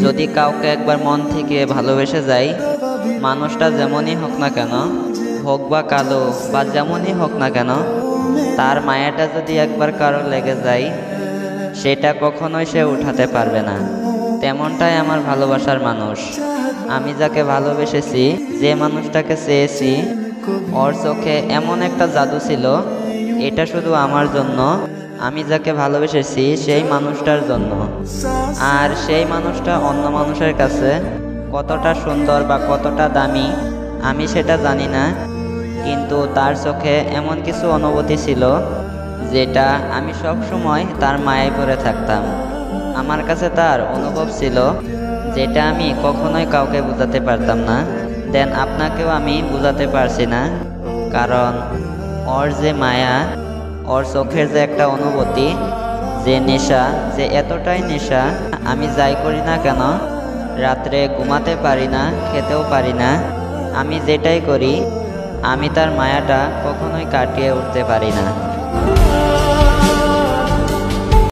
যদি কাউকে একবার মন থেকে ভালোবেসে যাই, মানুষটা যেমনই হোক না কেন, হোক বা কালো বা যেমনই হোক না কেন, তার মায়াটা যদি একবার কারো লেগে যায়, সেটা কখনোই সে উঠাতে পারবে না। তেমনটাই আমার ভালোবাসার মানুষ। আমি যাকে ভালোবেসেছি, যে মানুষটাকে চেয়েছি, ওর চোখে এমন একটা জাদু ছিল, এটা শুধু আমার জন্য। আমি যাকে ভালোবেসেছি সেই মানুষটার জন্য। আর সেই মানুষটা অন্য মানুষের কাছে কতটা সুন্দর বা কতটা দামি আমি সেটা জানি না, কিন্তু তার চোখে এমন কিছু অনুভূতি ছিল যেটা আমি সব সময় তার মায়ায় পড়ে থাকতাম। আমার কাছে তার অনুভব ছিল যেটা আমি কখনোই কাউকে বোঝাতে পারতাম না। দেন আপনাকেও আমি বোঝাতে পারছি না, কারণ ওর যে মায়া, ওর চোখের যে একটা অনুভূতি, যে নেশা, যে এতটাই নেশা, আমি যাই করি না কেন রাত্রে ঘুমাতে পারি না, খেতেও পারি না। আমি যেটাই করি, আমি তার মায়াটা কখনোই কাটিয়ে উঠতে পারি না।